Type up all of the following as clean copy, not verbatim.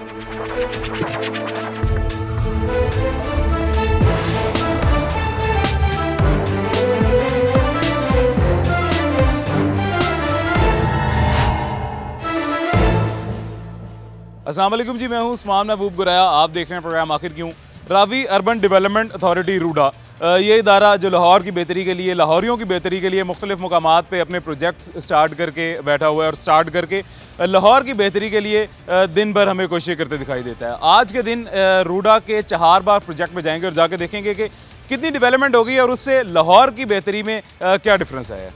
अस्सलाम वालेकुम जी, मैं हूं उस्मान महबूब गुराया। आप देख रहे हैं प्रोग्राम आखिर क्यों। Ravi urban development authority RUDA ये इदारा जो लाहौर की बेहतरी के लिए, लाहौरियों की बेहतरी के लिए मुख्तलिफ मकामात पे अपने प्रोजेक्ट्स स्टार्ट करके बैठा हुआ है और स्टार्ट करके लाहौर की बेहतरी के लिए दिन भर हमें कोशिशें करते दिखाई देता है। आज के दिन रूडा के चहारबाग प्रोजेक्ट में जाएंगे और जाके देखेंगे कि कितनी डेवलपमेंट हो गई है और उससे लाहौर की बेहतरी में क्या डिफरेंस आया है।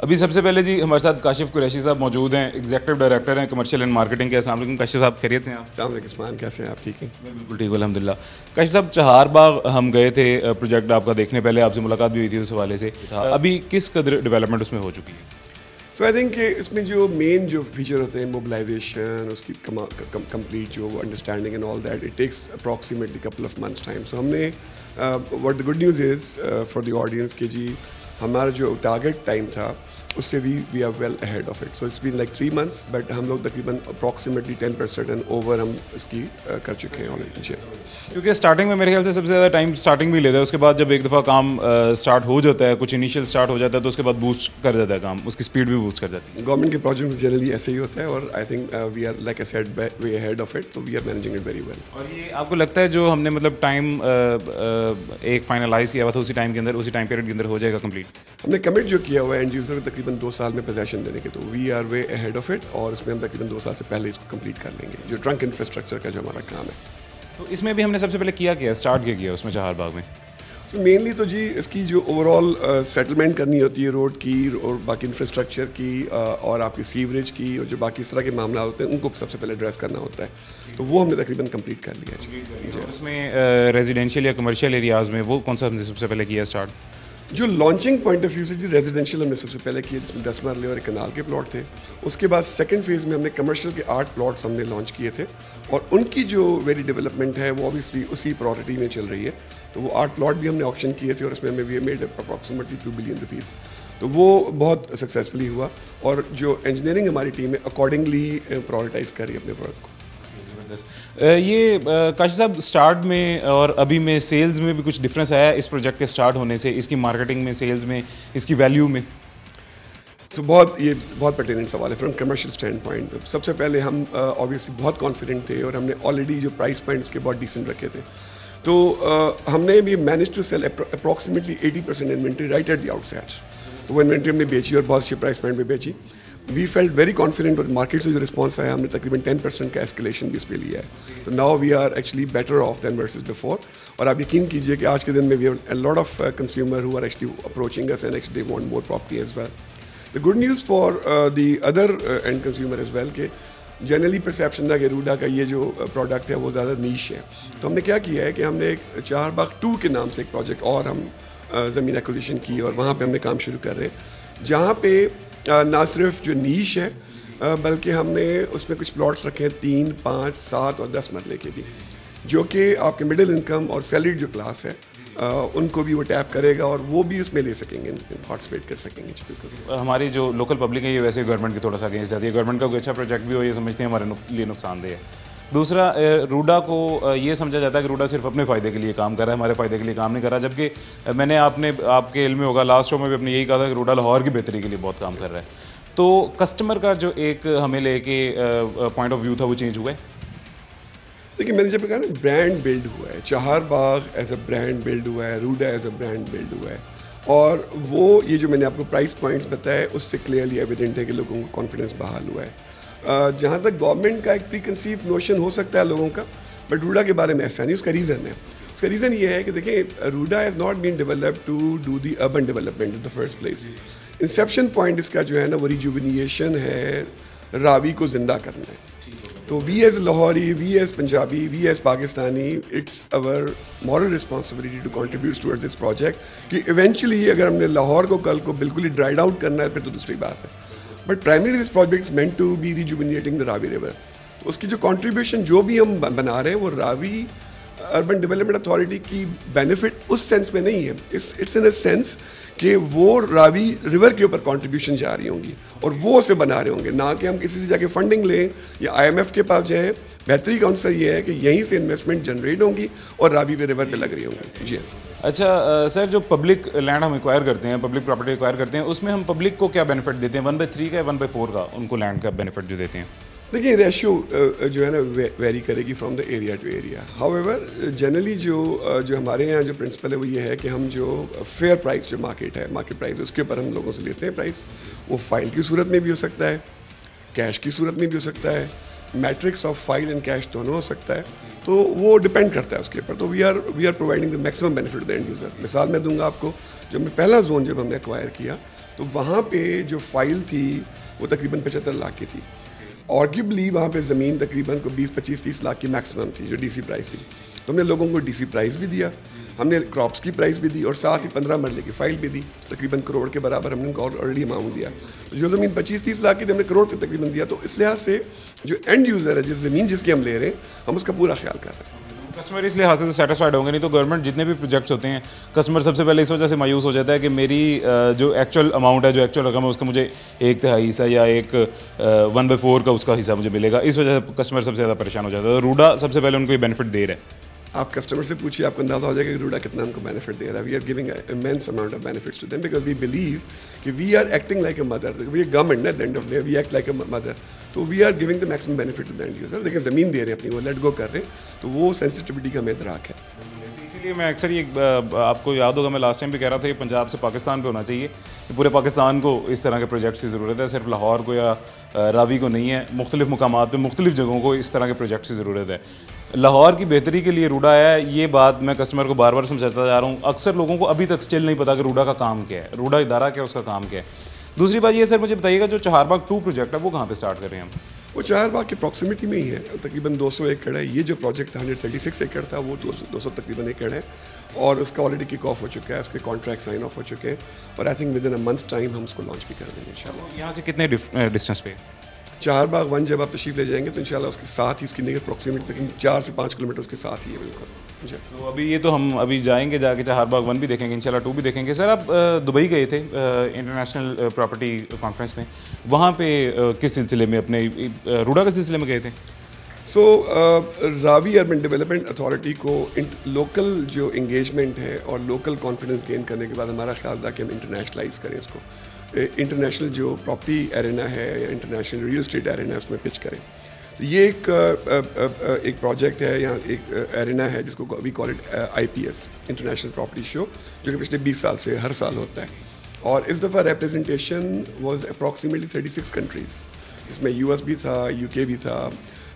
अभी सबसे पहले जी हमारे साथ काशिफ कुरैशी साहब मौजूद हैं, एग्जीक्यूटिव डायरेक्टर हैं कमर्शियल एंड मार्केटिंग के। अस्सलाम वालेकुम काशिफ साहब, खैरियत से हैं आप? अस्सलाम वालेकुम उस्मान, कैसे हैं आप? ठीक हैं? बिल्कुल ठीक, अल्हम्दुलिल्लाह। काशिफ साहब, चहारबाग हम गए थे प्रोजेक्ट आपका देखने, पहले आपसे मुलाकात भी हुई थी उस हवाले से। अभी किस कदर डेवलपमेंट उसमें हो चुकी है? सो आई थिंक इसमें जो मेन जो फीचर होते हैं, मोबिलाइजेशन, उसकी कंप्लीट जो understanding and all that, it takes approximately couple of months time. So हमने what the good news is for the audience कि जी हमारा जो टारगेट टाइम था उससे we are well ahead of it. So it's been like 3 months, but हम लोग तकरीबन अप्रॉक्सीमेटली 10% एंड ओवर हम इसकी कर चुके हैं ऑलरेडी। क्योंकि स्टार्टिंग में मेरे ख्याल से सबसे ज़्यादा टाइम स्टार्टिंग में ही लेता है, उसके बाद जब एक दफ़ा काम स्टार्ट हो जाता है, कुछ इनिशियल स्टार्ट हो जाता है, तो उसके बाद बूस्ट कर जाता है काम, उसकी स्पीड भी बूस्ट कर जाती है। गवर्नमेंट के प्रोजेक्ट में जनरली ऐसे ही होता है और I think we are like I said way ahead of it, तो we are managing it very well. और ये आपको लगता है जो हमने मतलब टाइम एक फाइनलाइज किया हुआ था उसी टाइम के अंदर, उसी टाइम पीरियड के अंदर हो जाएगा कंप्लीट? हमने कमिट जो किया हुआ है एंड यूज़र को तकरीबन 2 साल में पोजेसन देने के, तो we are way ahead of it और इसमें हम तकरीबन 2 साल से पहले इसको कंप्लीट कर लेंगे, जो ट्रंक इंफ्रास्ट्रक्चर का जो हमारा काम है। तो इसमें भी हमने सबसे पहले किया स्टार्ट किया उसमें चहारबाग में? तो मेनली तो जी इसकी जो ओवरऑल सेटलमेंट करनी होती है रोड की और बाकी इंफ्रास्ट्रक्चर की और आपकी सीवरेज की और जो बाकी इस तरह के मामला होते हैं उनको सबसे पहले एड्रेस करना होता है, तो वो हमने तकरीबन कंप्लीट कर लिया है। उसमें रेजिडेंशियल या कमर्शियल एरियाज़ में वो कौन सा हमने सबसे पहले किया स्टार्ट? जो लॉन्चिंग पॉइंट ऑफ व्यू से जी रेजिडेंशियल हमने सबसे पहले किए, जिसमें 10 मरले और एक कनाल के प्लॉट थे। उसके बाद सेकंड फेज़ में हमने कमर्शियल के 8 प्लॉट्स हमने लॉन्च किए थे और उनकी जो वेरी डेवलपमेंट है वो ऑब्वियसली उसी प्रायोरिटी में चल रही है। तो वो 8 प्लॉट भी हमने ऑक्शन किए थे और उसमें हमें we made approximately 2 billion rupees, तो वो बहुत सक्सेसफुली हुआ और जो इंजीनियरिंग हमारी टीम है अकॉर्डिंगली प्रायोरिटाइज करी अपने प्रोजेक्ट को। ये काशिफ साहब, स्टार्ट में और अभी में सेल्स में भी कुछ डिफरेंस आया इस प्रोजेक्ट के स्टार्ट होने से, इसकी मार्केटिंग में, सेल्स में, इसकी वैल्यू में? तो बहुत पर्टिनेंट सवाल है फ्रॉम कमर्शियल स्टैंड पॉइंट। सबसे पहले हम ऑब्वियसली बहुत कॉन्फिडेंट थे और हमने ऑलरेडी जो प्राइस पॉइंट्स के बहुत डिसेंट रखे थे, तो हमने भी manage to sell approximately 80% inventory right at the outset. तो वो इन्वेंट्री हमने बेची और बहुत अच्छी प्राइस पॉइंट पे बेची। वी फेल्ट वेरी कॉन्फिडेंट और मार्केट से जो रिस्पॉन्स आया, हमने तकरीबन 10% का एस्केलेशन भी इस पे लिया है। तो now we are actually better off than versus before. और आप यकीन कीजिए कि आज के दिन में we have a lot of consumer who are actually approaching us and actually they want more property as well. The good news for the other end consumer as well के जनरली परसेप्शन था कि रूडा का ये जो product है वो ज़्यादा नीश है। तो हमने क्या किया है कि हमने एक चहारबाग 2 के नाम से एक प्रोजेक्ट और हम ज़मीन एक्विजिशन की और वहाँ पे हमने काम शुरू कर रहे हैं, जहाँ पे ना सिर्फ जो नीश है बल्कि हमने उसमें कुछ प्लॉट्स रखे हैं 3, 5, 7 और 10 मरले के भी, जो कि आपके मिडिल इनकम और सैलरीड जो क्लास है उनको भी वो टैप करेगा और वो भी उसमें ले सकेंगे, पार्टिसिपेट कर सकेंगे। हमारी जो लोकल पब्लिक है ये वैसे गवर्नमेंट की थोड़ा सा अगेंस्ट जाती है, गवर्नमेंट का कोई अच्छा प्रोजेक्ट भी हो ये समझते हैं हमारे लिए नुकसानदेह है। दूसरा, रूडा को ये समझा जाता है कि रूडा सिर्फ अपने फ़ायदे के लिए काम कर रहा है, हमारे फ़ायदे के लिए काम नहीं कर रहा, जबकि मैंने आपके इल्म में होगा लास्ट शो में भी अपने यही कहा था कि रूडा लाहौर की बेहतरी के लिए बहुत काम कर रहा है। तो कस्टमर का जो एक हमें लेके पॉइंट ऑफ व्यू था वो चेंज हुआ है? देखिए, मैंने जब कहा ना ब्रांड बिल्ड हुआ है, चहारबाग एज अ ब्रांड बिल्ड हुआ है, RUDA as a brand build हुआ है और वो ये जो मैंने आपको प्राइस पॉइंट्स बताए उससे क्लियरली एविडेंट है कि लोगों को कॉन्फिडेंस बहाल हुआ है। जहाँ तक गवर्नमेंट का एक प्रीकंसीव नोशन हो सकता है लोगों का, बट रूडा के बारे में ऐसा नहीं। उसका रीज़न है, उसका रीज़न ये है कि देखिए RUDA has not been developed to do the urban development in the first place. Inception point इसका जो है ना वो रिजुविनिएशन है, रावी को ज़िंदा करना है। तो we as Lahori, we as Punjabi, we as Pakistani, it's our moral responsibility to contribute towards this project कि इवेंचुअली अगर हमने लाहौर को कल को बिल्कुल ही ड्राइड आउट करना है फिर तो दूसरी बात है, but primary this project meant to be rejuvenating the Ravi river. तो उसकी जो कंट्रीब्यूशन जो भी हम बना रहे हैं वो रावी अर्बन डेवलपमेंट अथॉरिटी की बेनिफिट उस सेंस में नहीं है, इट्स इन अ सेंस कि वो रावी रिवर के ऊपर कंट्रीब्यूशन जा रही होंगी और वो उसे बना रहे होंगे, ना कि हम किसी से जाके फंडिंग लें या IMF के पास जाएं। बेहतरी का आंसर ये है कि यहीं से इन्वेस्टमेंट जनरेट होंगी और रावी पे रिवर पे लग रही होंगी। जी अच्छा सर, जो पब्लिक लैंड हम एक्वायर करते हैं, पब्लिक प्रॉपर्टी एक्वायर करते हैं, उसमें हम पब्लिक को क्या बेनिफिट देते हैं? 1/3 का या 1/4 का उनको लैंड का बेनिफिट जो देते हैं? देखिए रेशियो जो है ना वेरी करेगी from the area to area. However generally जो हमारे यहाँ जो प्रिंसिपल है वो ये है कि हम जो फेयर प्राइस जो मार्केट है, मार्केट प्राइस, उसके ऊपर हम लोगों से लेते हैं प्राइस। वो फाइल की सूरत में भी हो सकता है, कैश की सूरत में भी हो सकता है, matrix of file and cash दोनों हो सकता है, तो वो डिपेंड करता है उसके ऊपर। तो we are providing the maximum benefit the end user. मिसाल मैं दूंगा आपको, जब मैं पहला जोन जब हमने एक्वायर किया तो वहाँ पे जो फाइल थी वो तकरीबन 75 लाख की थी। आर्ग्यूबली वहाँ पे ज़मीन तकरीबन को 20, 25, 30 लाख की मैक्सिमम थी जो डीसी प्राइस थी। तो हमने लोगों को डीसी प्राइस भी दिया, हमने क्रॉप्स की प्राइस भी दी और साथ ही 15 मरले की फाइल भी दी, तकरीबन करोड़ के बराबर हमने उनको ऑलरेडी अमाउंट दिया। तो जो ज़मीन 25-30 लाख की थी हमने करोड़ पे तकरीबन दिया। तो इस लिहाज से जो एंड यूज़र है, जिस ज़मीन जिसकी हम ले रहे हैं, हम उसका पूरा ख्याल कर रहे हैं। कस्टमर इस लिहाज से सेटिस्फाइड होंगे। नहीं तो गवर्नमेंट जितने भी प्रोजेक्ट्स होते हैं, कस्टमर सबसे पहले इस वजह से मायूस हो जाता है कि मेरी जो एक्चुअल अमाउंट है, जो एक्चुअल रकम है, उसका मुझे 1/3 हिस्सा या 1/4 का उसका हिस्सा मुझे मिलेगा। इस वजह से कस्टमर सबसे ज़्यादा परेशान हो जाता है। रूडा सबसे पहले उनको ये बेनिफिट दे रहा है। आप कस्टमर से पूछिए, आपको अंदाजा हो जाएगा कि रूडा कितना हमको बेनिफिट दे रहा है। We are giving immense amount of benefits to them because we believe कि we are acting like a mother. We are government at the end of day, we act like a mother. तो we are giving the maximum benefit to the end user. देखिए ज़मीन दे रहे हैं अपनी, वो let go कर रहे हैं, तो वो सेंसिटिविटी का मेदराक है। इसीलिए मैं अक्सर ये आपको याद होगा, मैं लास्ट टाइम भी कह रहा था, ये पंजाब से पाकिस्तान पे होना चाहिए। पूरे पाकिस्तान को इस तरह के प्रोजेक्ट्स की ज़रूरत है, सिर्फ लाहौर को या रावी को नहीं है। मुख्तलिफ मुकामात पे, मुख्तलिफ जगहों को इस तरह के प्रोजेक्ट्स की ज़रूरत है। लाहौर की बेहतरी के लिए रूडा है, ये बात मैं कस्टमर को बार बार समझाता जा रहा हूँ। अक्सर लोगों को अभी तक स्टिल नहीं पता कि रूडा का काम क्या है, रूडा इदारा क्या है, उसका काम क्या है। दूसरी बात ये सर मुझे बताइएगा, जो चहारबाग 2 प्रोजेक्ट है वो कहाँ पे स्टार्ट कर रहे हैं हम? वो चहारबाग की प्रॉक्सिमिटी में ही है, तकरीबन 200 एकड़ है। ये जो प्रोजेक्ट था 136 एकड़ था, वो 200 तकरीबन एकड़ है और उसका ऑलरेडी किक ऑफ हो चुका है, उसके कॉन्ट्रैक्ट साइन ऑफ हो चुके हैं और I think with in a month time हम उसको लॉन्च भी कर देंगे इंशाल्लाह। यहाँ से कितने डिस्टेंस पे? चहारबाग 1 जब आप तशरीफ ले जाएंगे तो इंशाल्लाह उसके साथ ही, उसकी नियर प्रॉक्सिमिटी तकरीबन 4 से 5 किलोमीटर उसके साथ ही है बिल्कुल। तो अभी ये तो हम अभी जाएंगे, जाके चहारबाग 1 भी देखेंगे, इंशाल्लाह 2 भी देखेंगे। सर आप दुबई गए थे इंटरनेशनल प्रॉपर्टी कॉन्फ्रेंस में, वहाँ पे किस सिलसिले में, अपने रूडा के सिलसिले में गए थे? सो रावी अर्बन डेवलपमेंट अथॉरिटी को लोकल जो इंगेजमेंट है और लोकल कॉन्फिडेंस गेन करने के बाद हमारा ख्याल था कि हम इंटरनेशनलाइज करें इसको, इंटरनेशनल जो प्रॉपर्टी एरेना है या इंटरनेशनल रियल एस्टेट एरेना है उसमें पिच करें। तो ये एक प्रोजेक्ट है, यहाँ एक एरेना है जिसको we call it IPS, international property show, जो कि पिछले 20 साल से हर साल होता है। और इस दफ़ा रिप्रेजेंटेशन वाज अप्रॉक्सीमेटली 36 कंट्रीज़, इसमें US भी था, UK भी था,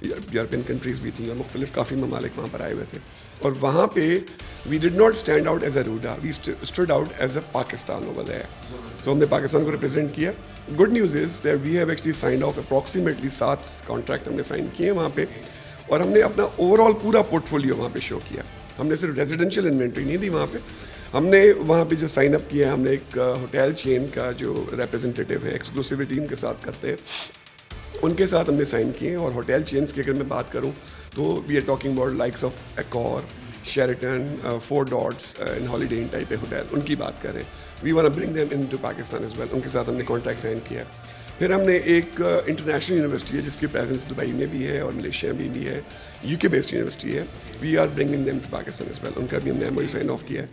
यूरोपियन कंट्रीज़ भी थी और मुख्तलिफ काफ़ी ममालिक वहाँ पर आए हुए थे। और वहाँ पे we did not stand out as a RUDA, we stood out as a Pakistan over there. So हमने पाकिस्तान को रिप्रेजेंट किया। Good news is that we have actually signed of approximately 7 contract हमने साइन किए वहाँ पे और हमने अपना ओवरऑल पूरा पोर्टफोलियो वहाँ पे शो किया। हमने सिर्फ रेजिडेंशियल इन्वेंट्री नहीं दी वहाँ पे, हमने वहाँ पे जो साइन अप किया है, हमने एक होटल चेन का जो रिप्रेजेंटेटिव है, एक्सक्लूसिविटी उनके साथ करते हैं, उनके साथ हमने साइन किए। और होटल चेन्स की अगर मैं बात करूँ तो we are talking about likes of Accor, Sheraton, 4 dots and Holiday Inn type hotel, उनकी बात करें। We want to bring them into Pakistan as well, उनके साथ हमने कॉन्ट्रैक्ट साइन किया। फिर हमने एक इंटरनेशनल यूनिवर्सिटी है जिसकी प्रेजेंस दुबई में भी है और मलेशिया में भी है, UK बेस्ड यूनिवर्सिटी है, we are bringing them to Pakistan as well, उनका भी हमने MOU साइन ऑफ किया है।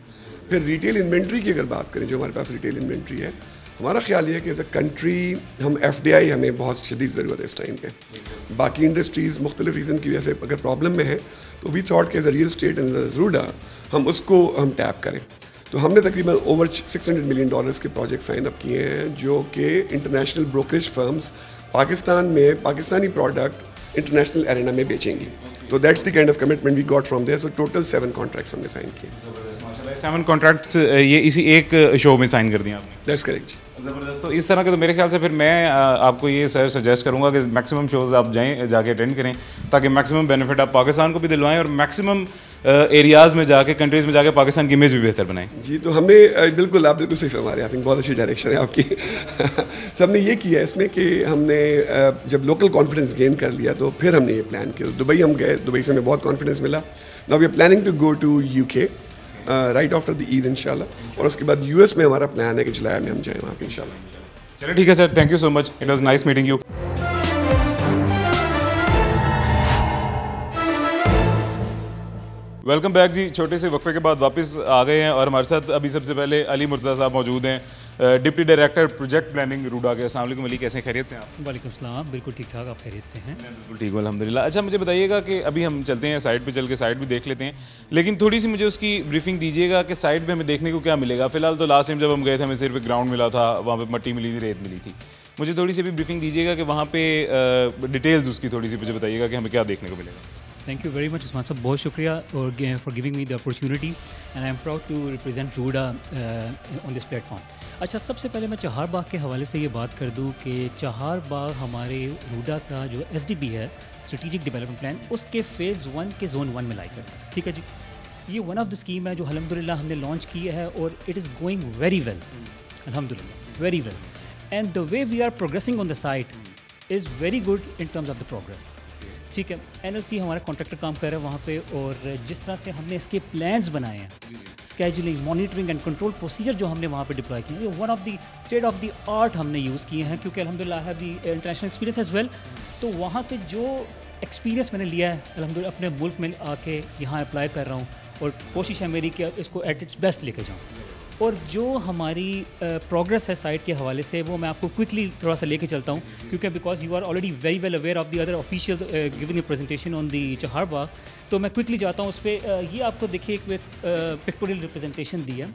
फिर रिटेल इन्वेंट्री की अगर बात करें, जो हमारे पास रिटेल इन्वेंट्री है, हमारा ख्याल ये है कि एज अ कंट्री हम FDI हमें बहुत शदीद ज़रूरत है इस टाइम पे। बाकी इंडस्ट्रीज़ मुख्तलिफ रीज़न की वजह से अगर प्रॉब्लम में है तो वी थॉट कि as a real estate and RUDA हम उसको हम टैप करें। तो हमने तकरीबन ओवर $600 मिलियन के प्रोजेक्ट साइन अप किए हैं जो कि इंटरनेशनल ब्रोकरेज फर्म्स पाकिस्तान में पाकिस्तानी प्रोडक्ट इंटरनेशनल एरेना में बेचेंगी। तो that's the kind of commitment we got from there. So total 7 contracts हमने साइन किए। 7 कॉन्ट्रैक्ट्स ये इसी एक शो में साइन कर दिया आपने? That's correct. ज़बरदस्त। तो इस तरह के तो मेरे ख्याल से फिर मैं आपको ये सर सजेस्ट करूँगा कि मैक्सिमम शोज़ आप जाके अटेंड करें ताकि मैक्सिमम बेनिफिट आप पाकिस्तान को भी दिलवाएं और मैक्सिमम एरियाज़ में जाके, कंट्रीज़ में जाके पाकिस्तान की इमेज भी बेहतर बनाएं। जी, तो हमने बिल्कुल, आप बिल्कुल सही फरमा रहे हैं। आई थिंक बहुत अच्छी डायरेक्शन है आपकी। so, हमने ये किया इसमें कि हमने जब लोकल कॉन्फिडेंस गेन कर लिया तो फिर हमने ये प्लान किया। दुबई हम गए, दुबई से हमें बहुत कॉन्फिडेंस मिला। Now we are planning to go to UK right after the Eid इंशाल्लाह, और उसके बाद US में हमारा प्लान है कि जुलाई में हम जाएँ वहाँ पे इंशाल्लाह। चलिए ठीक है sir, thank you so much, it was nice meeting you. Welcome back जी, छोटे से वक्फे के बाद वापस आ गए हैं और हमारे साथ अभी सबसे पहले अली मुर्तज़ा साहब मौजूद हैं, deputy director project planning RUDA के। अस्सलाम वालेकुम अली, कैसे हैं, खैरियत से हैं आप? वालेकुम सलाम, बिल्कुल ठीक ठाक, आप खैरियत से हैं? मैं बिल्कुल ठीक हूँ अल्हम्दुलिल्लाह। अच्छा मुझे बताइएगा कि अभी हम चलते हैं साइड पे, चल के साइड भी देख लेते हैं, लेकिन थोड़ी सी मुझे उसकी ब्रीफिंग दीजिएगा कि साइड पे हमें देखने को क्या मिलेगा। फिलहाल तो लास्ट टाइम जब हम गए थे हमें सिर्फ एक ग्राउंड मिला था, वहाँ पर मट्टी मिली थी, रेत मिली थी। मुझे थोड़ी सी भी ब्रीफिंग दीजिएगा कि वहाँ पे डिटेल्स उसकी थोड़ी सी मुझे बताइएगा कि हमें क्या देखने को मिलेगा। Thank you very much Usman साहब, बहुत शुक्रिया for giving me the opportunity and I am proud to represent RUDA on this platform. अच्छा, सबसे पहले मैं चहार बाग के हवाले से ये बात कर दूं कि चहार बाग हमारे रूडा का जो SDP है, स्ट्रेटेजिक डेवलपमेंट प्लान, उसके फ़ेज़ 1 के जोन 1 में लाई करता है। ठीक है जी, ये वन ऑफ द स्कीम है जो अल्हम्दुलिल्लाह हमने लॉन्च की है और it is going very well, अल्हम्दुलिल्लाह very well, and the way we are progressing on the site is very good in terms of the progress. ठीक है, NLC हमारा कॉन्ट्रैक्टर काम कर रहा है वहाँ पे, और जिस तरह से हमने इसके प्लान्स बनाए हैं, scheduling, monitoring and control procedure जो हमने वहाँ पे डिप्लॉय किए हैं, ये one of the state of the art हमने यूज़ किए हैं, क्योंकि अल्हम्दुलिल्लाह है दी इंटरनेशनल एक्सपीरियंस एज वेल। तो वहाँ से जो एक्सपीरियंस मैंने लिया है अल्हम्दुलिल्लाह अपने मुल्क में आके यहाँ अप्लाई कर रहा हूँ, और कोशिश है मेरी कि इसको एट इट्स बेस्ट लेके जाऊँ। और जो हमारी प्रोग्रेस है साइट के हवाले से, वो मैं आपको क्विकली थोड़ा सा लेके चलता हूँ, क्योंकि because you are already very well aware of the other official giving a presentation on the Chahar Bagh. तो मैं क्विकली जाता हूँ उस पर। ये आपको देखिए एक पिक्टोरियल रिप्रेजेंटेशन दी है,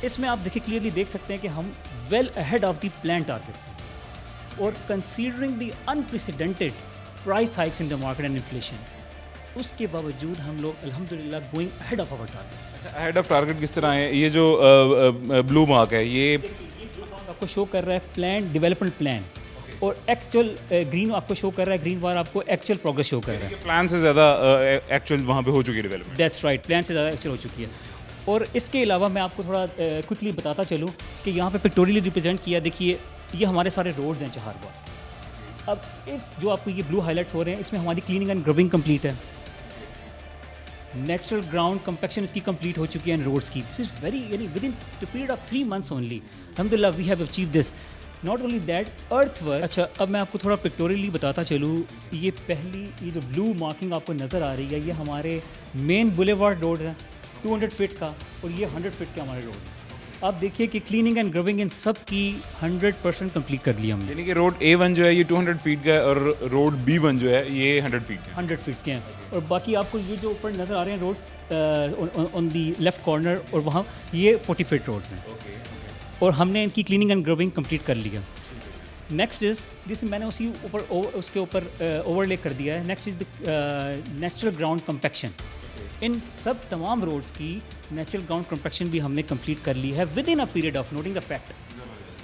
इसमें आप देखिए क्लियरली देख सकते हैं कि हम well ahead of the plan targets हैं, और considering the unprecedented price hikes in the market and inflation, उसके बावजूद हम लोग अल्हम्दुलिल्लाह going ahead of our targets. अच्छा, अहेड ऑफ टारगेट किस तरह है? ये जो ब्लू मार्क है, ये आपको शो कर रहा है प्लान डेवलपमेंट प्लान, और एक्चुअल ग्रीन आपको शो कर रहा है, ग्रीन बार आपको एक्चुअल प्रोग्रेस शो कर रहा है। प्लान से ज़्यादा एक्चुअल वहाँ पे हो चुकी है डेवलपमेंट। दैट्स राइट, प्लान से ज़्यादा एक्चुअल हो चुकी है। और इसके अलावा मैं आपको थोड़ा क्विकली बताता चलूँ कि यहाँ पे पिक्टोरियली रिप्रेजेंट किया, देखिए ये हमारे सारे रोड्स हैं चहार बाग। अब इस जो आपको ये ब्लू हाईलाइट्स हो रहे हैं, इसमें हमारी क्लीनिंग एंड ग्रबिंग कंप्लीट है, नेचुरल ग्राउंड कंपैक्शन इसकी कंप्लीट हो चुकी है, एंड रोड्स की। दिस इज़ वेरी, यानी within the period of 3 months only अल्हम्दुलिल्लाह we have achieve this. Not only that, earth work. अच्छा, अब मैं आपको थोड़ा पिक्टोरियली बताता चलूँ, ये पहली ये जो ब्लू मार्किंग आपको नज़र आ रही है, ये हमारे मेन बुलेवार्ड रोड है 200 फीट का, और ये 100 फीट के हमारे रोड है। आप देखिए कि क्लीनिंग एंड ग्रबिंग इन सब की 100% कंप्लीट कर लिया हमने। यानी कि रोड A1 जो है ये 200 फीट का है, और रोड B1 जो है ये 100 फीट का है। 100 फीट के हैं, और बाकी आपको ये जो ऊपर नज़र आ रहे हैं roads on the left corner, और वहाँ ये 40 फीट रोड्स हैं, और हमने इनकी क्लीनिंग एंड ग्रबिंग कंप्लीट कर लिया। नेक्स्ट इज़ दिस, मैंने उसी ऊपर उसके ऊपर ओवरले कर दिया है। Next is the natural ground compaction. इन सब तमाम रोड्स की नेचुरल ग्राउंड कंपैक्शन भी हमने कंप्लीट कर ली है with in a period of, noting the fact,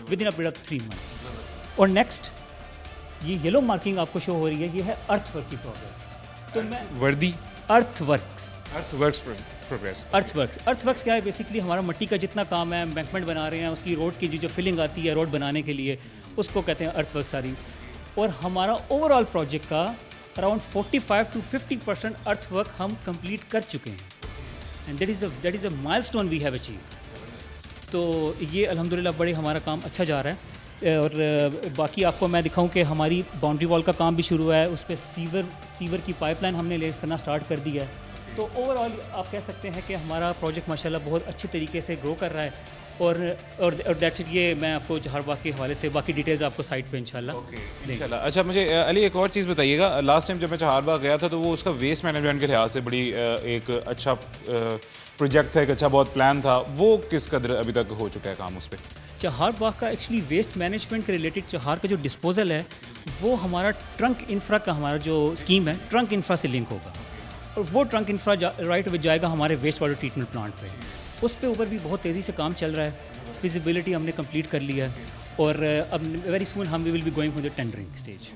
with in a period of 3 months। और नेक्स्ट ये येलो मार्किंग आपको शो हो रही है, ये है अर्थ वर्क की प्रोग्रेस। तो मैं वर्दी अर्थवर्क्स क्या है? बेसिकली हमारा मिट्टी का जितना काम है, एम्बैंकमेंट बना रहे हैं, उसकी रोड की जो फिलिंग आती है रोड बनाने के लिए, उसको कहते हैं अर्थवर्क सारी। और हमारा ओवरऑल प्रोजेक्ट का अराउंड 45 to 50% अर्थवर्क हम कंप्लीट कर चुके हैं, and that is a milestone we have achieve. तो ये अल्हम्दुलिल्लाह बड़े हमारा काम अच्छा जा रहा है। और बाकी आपको मैं दिखाऊं कि हमारी बाउंड्री वॉल का काम भी शुरू हुआ है, उस पर सीवर की पाइपलाइन हमने ले करना स्टार्ट कर दिया है। तो ओवरऑल आप कह सकते हैं कि हमारा प्रोजेक्ट माशाल्लाह बहुत अच्छे तरीके से ग्रो कर रहा है। और दैट्स इट। ये मैं आपको चहार बाग के हवाले से बाकी डिटेल्स आपको साइट पे इंशाल्लाह। अच्छा, मुझे अली एक और चीज़ बताइएगा, लास्ट टाइम जब मैं चहार बाग गया था तो वो उसका वेस्ट मैनेजमेंट के लिहाज से बड़ी एक अच्छा प्रोजेक्ट था, एक अच्छा बहुत प्लान था, वो किस कदर अभी तक हो चुका है काम उस पर? चहार बाग का एक्चुअली वेस्ट मैनेजमेंट के रिलेटेड चहार का जो डिस्पोजल है, वो हमारा ट्रंक इंफ्रा का हमारा जो स्कीम है, ट्रंक इंफ्रा से लिंक होगा, और वो ट्रंक इंफ्रा राइट वे जाएगा हमारे वेस्ट वाटर ट्रीटमेंट प्लांट पे। उस पे ऊपर भी बहुत तेज़ी से काम चल रहा है, फिजिबिलिटी हमने कंप्लीट कर लिया है, और अब वेरी सून हम will be going for the tendering stage.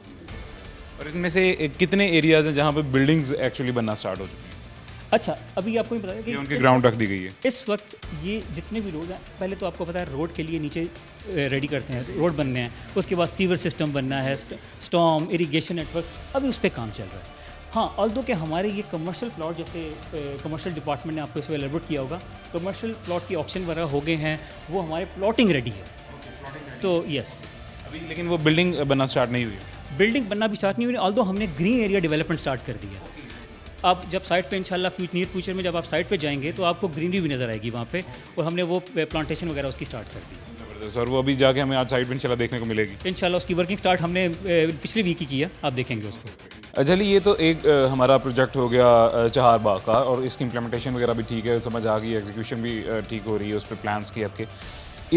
और इनमें से कितने एरियाज़ हैं जहाँ पे बिल्डिंग्स एक्चुअली बनना स्टार्ट हो चुकी हैं? अच्छा, अभी आपको ये बताया कि उनकी ग्राउंड रख दी गई है इस वक्त। ये जितने भी रोड हैं, पहले तो आपको पता है रोड के लिए नीचे रेडी करते हैं, रोड बनने हैं, उसके बाद सीवर सिस्टम बनना है, स्टॉर्म इरिगेशन नेटवर्क, अभी उस पर काम चल रहा है। हाँ, ऑल्दो कि हमारे ये कमर्शियल प्लॉट, जैसे कमर्शियल डिपार्टमेंट ने आपको इसमें एलेबोरेट किया होगा, कमर्शियल प्लॉट की ऑक्शन वगैरह हो गए हैं, वो हमारे प्लॉटिंग रेडी है। तो यस, अभी लेकिन वो बिल्डिंग बनना स्टार्ट नहीं हुई। बिल्डिंग बनना भी स्टार्ट नहीं हुई, ऑल्दो हमने ग्रीन एरिया डेवलपमेंट स्टार्ट कर दिया। आप जब साइट पे इंशाल्लाह नियर फ्यूचर में जब आप साइट पे जाएंगे तो आपको ग्रीनरी भी नज़र आएगी वहाँ पे, और हमने वो प्लांटेशन वगैरह उसकी स्टार्ट कर दी। जबरदस्त। और वो अभी जाके हमें आज साइट पे इंशाल्लाह देखने को मिलेगी। इंशाल्लाह उसकी वर्किंग स्टार्ट हमने पिछले वीक ही किया, आप देखेंगे उसको। चलिए, ये तो एक हमारा प्रोजेक्ट हो गया चहारबाग का, और इसकी इम्प्लीमेंटेशन वगैरह भी ठीक है, समझ आ गई, एग्जीक्यूशन भी ठीक हो रही है, उस पर प्लान्स की आपके।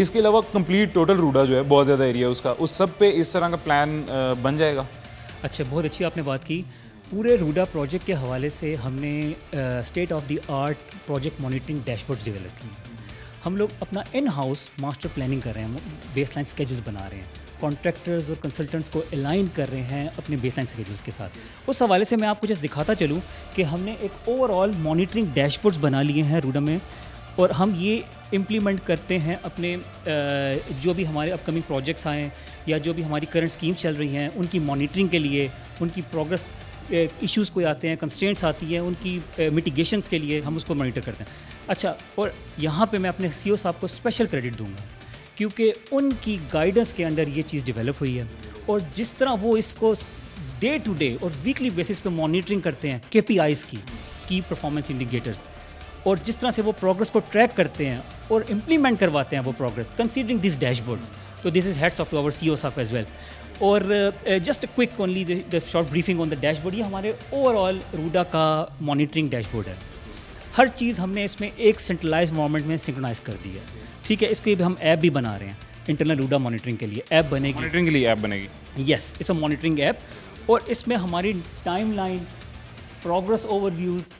इसके अलावा कंप्लीट टोटल रूडा जो है, बहुत ज़्यादा एरिया उसका, उस सब पे इस तरह का प्लान बन जाएगा? अच्छा, बहुत अच्छी आपने बात की। पूरे रूडा प्रोजेक्ट के हवाले से हमने state of the art project monitoring dashboards develop की। हम लोग अपना इन हाउस मास्टर प्लानिंग कर रहे हैं, बेसलाइन स्केड्यूल्स बना रहे हैं, कॉन्ट्रैक्टर्स और कंसल्टेंट्स को अलाइन कर रहे हैं अपने बेसलाइन स्केड्यूल्स के साथ। उस हवाले से मैं आपको जस्ट दिखाता चलूँ कि हमने एक ओवरऑल मॉनिटरिंग डैशबोर्ड्स बना लिए हैं रूडा में, और हम ये इम्प्लीमेंट करते हैं अपने जो भी हमारे अपकमिंग प्रोजेक्ट्स आएँ या जो भी हमारी करंट स्कीम्स चल रही हैं उनकी मॉनिटरिंग के लिए, उनकी प्रोग्रेस इश्यूज़ कोई आते हैं, कंस्ट्रेंट्स आती हैं, उनकी मिटिगेशंस के लिए हम उसको मॉनिटर करते हैं। अच्छा, और यहाँ पे मैं अपने सीईओ साहब को स्पेशल क्रेडिट दूंगा, क्योंकि उनकी गाइडेंस के अंदर ये चीज़ डेवलप हुई है, और जिस तरह वो इसको डे टू डे और वीकली बेसिस पे मॉनिटरिंग करते हैं KPIs की परफॉर्मेंस इंडिकेटर्स, और जिस तरह से वो प्रोग्रेस को ट्रैक करते हैं और इम्प्लीमेंट करवाते हैं वो प्रोग्रेस कंसीडरिंग दिस डैशबोर्ड्स, तो this is heads of to our CEO साहब एज वेल। और just quick only the short briefing on the dashboard, ये हमारे ओवरऑल रूडा का मॉनिटरिंग डैशबोर्ड है। हर चीज़ हमने इसमें एक सेंट्रलाइज एनवायरनमेंट में सिंक्रोनाइज कर दी है, ठीक है। इसके भी हम ऐप भी बना रहे हैं, इंटरनल रूडा मॉनिटरिंग के लिए ऐप बनेगी, मॉनिटरिंग के लिए ऐप बनेगी। Yes, it's a monitoring app, और इसमें हमारी timeline, progress overviews,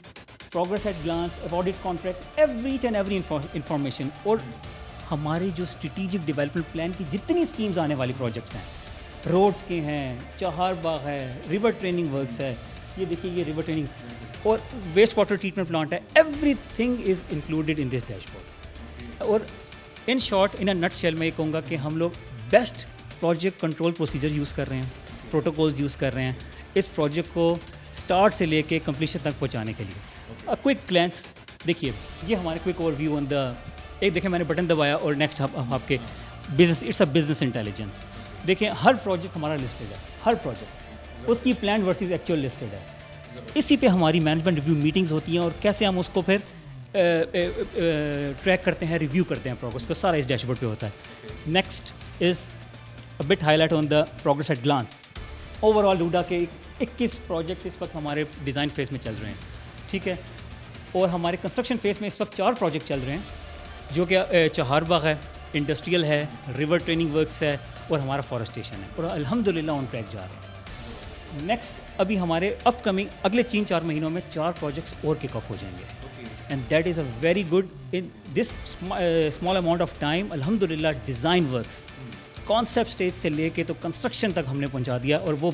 progress at glance, audit contract, every information, और हमारी जो स्ट्रेटेजिक डेवलपमेंट प्लान की जितनी स्कीम्स आने वाली प्रोजेक्ट्स हैं, रोड्स के हैं, चहारबाग है, रिवर ट्रेनिंग वर्क्स है, ये देखिए ये रिवर ट्रेनिंग, और वेस्ट वाटर ट्रीटमेंट प्लांट है, everything is included in this dashboard. और in short, in a nut shell मैं ये कहूँगा कि हम लोग best project control procedure use कर रहे हैं, प्रोटोकॉल्स यूज़ कर रहे हैं इस प्रोजेक्ट को स्टार्ट से लेके कंप्लीशन तक पहुँचाने के लिए। क्विक ग्लैंस देखिए, ये हमारे क्विक ओवरव्यू ऑन द, एक देखिए मैंने बटन दबाया और नेक्स्ट आपके business, it's a business intelligence. देखिए हर प्रोजेक्ट हमारा लिस्टेड है, हर प्रोजेक्ट उसकी प्लान वर्सेस एक्चुअल लिस्टेड है। इसी पे हमारी मैनेजमेंट रिव्यू मीटिंग्स होती हैं, और कैसे हम उसको फिर ट्रैक करते हैं, रिव्यू करते हैं प्रोग्रेस को, सारा इस डैशबोर्ड पे होता है। Next is a bit highlight on the progress at glance. Overall RUDA के 21 प्रोजेक्ट इस वक्त हमारे डिज़ाइन फेज़ में चल रहे हैं, ठीक है, और हमारे कंस्ट्रक्शन फेज़ में इस वक्त 4 प्रोजेक्ट चल रहे हैं, जो कि चहारबाग है, इंडस्ट्रियल है, रिवर ट्रेनिंग वर्क्स है, और हमारा फॉरेस्टेशन है, और अल्हम्दुलिल्लाह ऑन ट्रैक जा रहे हैं। नेक्स्ट अभी हमारे अपकमिंग अगले 3-4 महीनों में 4 प्रोजेक्ट्स और किक ऑफ हो जाएंगे, and that is a very good in this small amount of time. अल्हम्दुलिल्लाह डिज़ाइन वर्क्स कॉन्सेप्ट स्टेज से लेके तो कंस्ट्रक्शन तक हमने पहुंचा दिया, और वो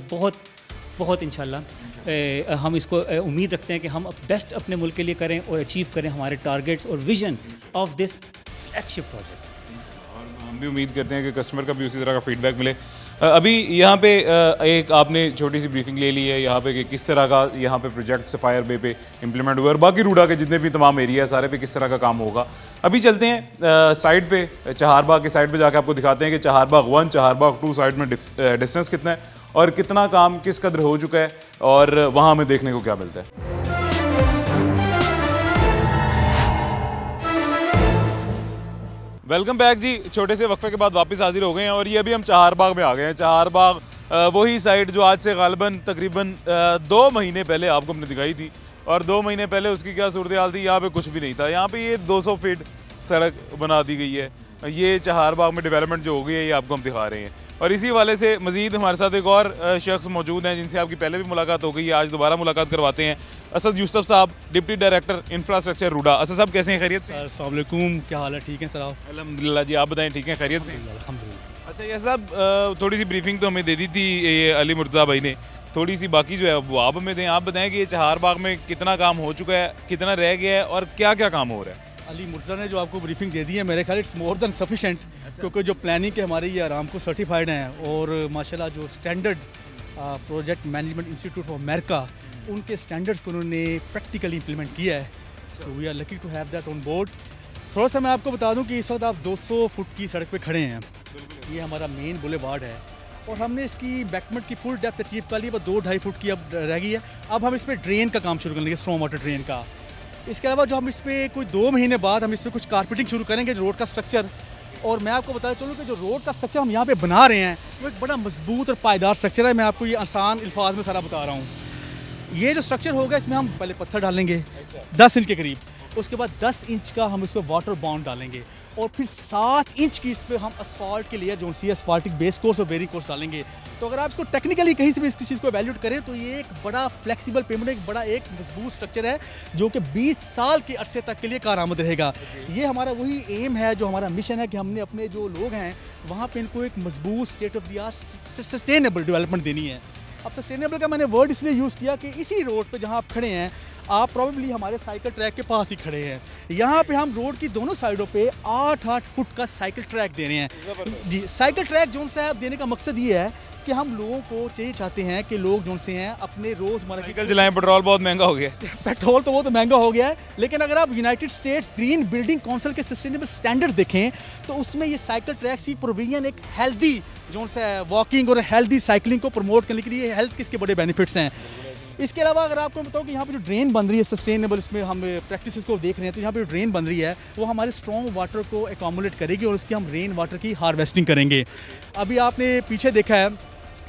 बहुत इंशाल्लाह हम इसको उम्मीद रखते हैं कि हम बेस्ट अपने मुल्क के लिए करें और अचीव करें हमारे टारगेट्स और vision of this flagship project. हम भी उम्मीद करते हैं कि कस्टमर का भी उसी तरह का फीडबैक मिले। अभी यहाँ पे एक आपने छोटी सी ब्रीफिंग ले ली है यहाँ पे कि किस तरह का यहाँ पे प्रोजेक्ट सफ़ायर बे पे इम्प्लीमेंट हुआ, और बाकी रूडा के जितने भी तमाम एरिया है सारे पे किस तरह का काम होगा। अभी चलते हैं साइड पे, चहारबाग के साइड पे जाके आपको दिखाते हैं कि चहारबाग 1, चहारबाग 2 साइड में डिस्टेंस कितना है और कितना काम किस कदर हो चुका है, और वहाँ हमें देखने को क्या मिलता है। वेलकम बैक जी, छोटे से वक्फे के बाद वापस हाजिर हो गए हैं, और ये अभी हम चहारबाग में आ गए हैं। चहारबाग वही साइड जो आज से गालिबन तकरीबन 2 महीने पहले आपको हमने दिखाई थी, और 2 महीने पहले उसकी क्या सूरत हाल थी, यहाँ पे कुछ भी नहीं था। यहाँ पे ये 200 फीट सड़क बना दी गई है। ये चहारबाग में डेवलपमेंट जो हो गई है ये आपको हम दिखा रहे हैं, और इसी वाले से मजीद हमारे साथ एक और शख्स मौजूद हैं जिनसे आपकी पहले भी मुलाकात हो गई है, आज दोबारा मुलाकात करवाते हैं। असद यूसुफ साहब, deputy director infrastructure RUDA. Asad साहब कैसे हैं, खैरियत से? अस्सलाम वालेकुम, क्या हाल है? ठीक है सर, आप? अल्हम्दुलिल्लाह जी, आप बताएं ठीक है, खैरियत से? अल्हम्दुलिल्लाह। अच्छा, ये साहब थोड़ी सी ब्रीफिंग तो हमें दे दी थी ये अली मुर्तज़ा भाई ने, थोड़ी सी बाकी जो है वो आप हमें दें। आप बताएं कि ये चहारबाग में कितना काम हो चुका है, कितना रह गया है, और क्या क्या काम हो रहा है। अली मुर्तज़ा ने जो आपको ब्रीफिंग दे दी है, मेरे ख्याल इट्स मोर देन सफिशेंट, क्योंकि जो प्लानिंग के हमारे ये आराम को सर्टिफाइड हैं, और माशाल्लाह जो standard project management institute of America, उनके स्टैंडर्ड्स को उन्होंने प्रैक्टिकली इम्प्लीमेंट किया है। So we are lucky to have that on board. थोड़ा सा मैं आपको बता दूं कि इस वक्त आप 200 फुट की सड़क पे खड़े हैं। ये हमारा मेन बुलेवार्ड है और हमने इसकी बैकमेंट की फुल डेप्थ अचीव कर ली, बस 2-2.5 फुट की अब रह गई है। अब हम इसमें ड्रेन का काम शुरू कर लेंगे, स्ट्रॉन्ग वाटर ड्रेन का। इसके अलावा जो हम इस पर कोई 2 महीने बाद हम इस पर कुछ कारपेटिंग शुरू करेंगे रोड का स्ट्रक्चर। और मैं आपको बताया चलूँ कि जो रोड का स्ट्रक्चर हम यहाँ पे बना रहे हैं वो एक बड़ा मजबूत और पायदार स्ट्रक्चर है। मैं आपको ये आसान अल्फाज में सारा बता रहा हूँ। ये जो स्ट्रक्चर होगा इसमें हम पहले पत्थर डालेंगे 10 इंच के करीब, उसके बाद 10 इंच का हम इस पर वाटर बॉन्ड डालेंगे और फिर 7 इंच की इस पर हम असफाल्ट की लेयर जो सी असफाल्टिक बेस कोर्स और बेरिंग कोर्स डालेंगे। तो अगर आप इसको टेक्निकली कहीं से भी इस चीज़ को वैल्यूट करें तो ये एक बड़ा फ्लेक्सिबल पेमेंट, एक बड़ा एक मजबूत स्ट्रक्चर है जो कि 20 साल के अरसे तक के लिए कारआमद रहेगा। ये हमारा वही एम है, जो हमारा मिशन है कि हमने अपने जो लोग हैं वहाँ पे इनको एक मजबूत state of the art sustainable development देनी है। अब सस्टेनेबल का मैंने वर्ड इसलिए यूज़ किया कि इसी रोड पे जहाँ आप खड़े हैं, आप प्रॉबेबली हमारे साइकिल ट्रैक के पास ही खड़े हैं। यहाँ पे हम रोड की दोनों साइडों पे 8-8 फुट का साइकिल ट्रैक दे रहे हैं। जी, साइकिल ट्रैक जो है देने का मकसद ये है कि हम लोगों को चाहिए चाहते हैं कि लोग जो से हैं अपने रोज़मर्रा साइकिल चलाएं, पेट्रोल बहुत महंगा हो गया है। पेट्रोल तो वो तो महंगा हो गया है, लेकिन अगर आप United states green building council के सस्टेनेबल स्टैंडर्ड देखें तो उसमें ये साइकिल ट्रैक्स की प्रोविजन एक हेल्दी जो है वॉकिंग और हेल्दी साइकिलिंग को प्रमोट करने के लिए हेल्थ किसके बड़े बेनिफिट्स हैं। इसके अलावा अगर आपको बताओ कि यहाँ पे जो ड्रेन बन रही है सस्टेनेबल, इसमें हम प्रैक्टिसेस को देख रहे हैं, तो यहाँ पे जो ड्रेन बन रही है वो हमारे स्ट्रॉन्ग वाटर को एकोमोडेट करेगी और उसकी हम रेन वाटर की हार्वेस्टिंग करेंगे। अभी आपने पीछे देखा है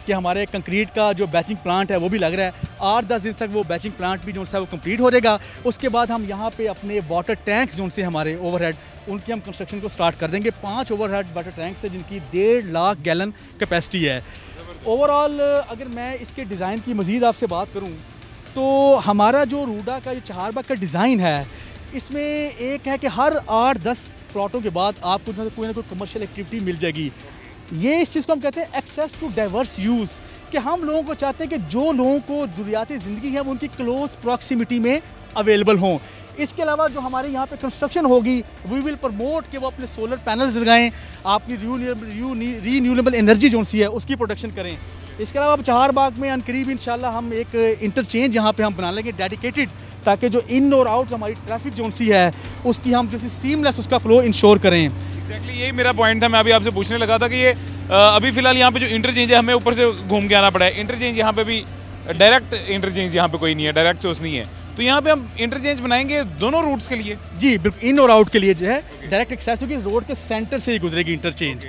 कि हमारे कंक्रीट का जो बैचिंग प्लांट है वो भी लग रहा है। 8-10 दिन तक वो बैचिंग प्लांट भी जो है वो कंप्लीट हो जाएगा। उसके बाद हम यहाँ पे अपने वाटर टैंक्स जो से हमारे ओवरहेड उनकी हम कंस्ट्रक्शन को स्टार्ट कर देंगे। 5 ओवरहेड वाटर टैंक्स है जिनकी 1.5 लाख गैलन कैपेसिटी है। ओवरऑल अगर मैं इसके डिज़ाइन की मज़ीद आपसे बात करूँ तो हमारा जो रूडा का जो चहारबाग का डिज़ाइन है इसमें एक है कि हर 8-10 प्लॉटों के बाद आपको कोई ना कोई कमर्शियल एक्टिविटी मिल जाएगी। ये इस चीज़ को हम कहते हैं एक्सेस टू डाइवर्स यूज़, कि हम लोगों को चाहते हैं कि जो लोगों को ज़रूरियात ज़िंदगी है वो उनकी क्लोज प्रॉक्सिमिटी में अवेलेबल हों। इसके अलावा जो हमारे यहाँ पे कंस्ट्रक्शन होगी वी विल प्रमोट कि वो अपने सोलर पैनल्स लगाएं, आपकी रीन्यूएबल एनर्जी जो सी है उसकी प्रोडक्शन करें। इसके अलावा अब चहारबाग में अनकरीब इंशाल्लाह हम एक इंटरचेंज यहाँ पे हम बना लेंगे डेडिकेटेड, ताकि जो इन और आउट हमारी ट्रैफिक जो सी है उसकी हम जैसे सीमलेस उसका फ्लो इंश्योर करें। एग्जैक्टली यही मेरा पॉइंट था। मैं अभी आपसे पूछने लगा था कि ये अभी फिलहाल यहाँ पे जो इंटरचेंज है हमें ऊपर से घूम के आना पड़ा है। इंटरचेंज यहाँ पे भी डायरेक्ट इंटरचेंज यहाँ पे कोई नहीं है, डायरेक्ट सोर्स नहीं है, तो यहाँ पे हम इंटरचेंज बनाएंगे दोनों रूट्स के लिए। जी बिल्कुल, इन और आउट के लिए जो है डायरेक्ट एक्सेस होगी, रोड के सेंटर से ही गुजरेगी इंटरचेंज।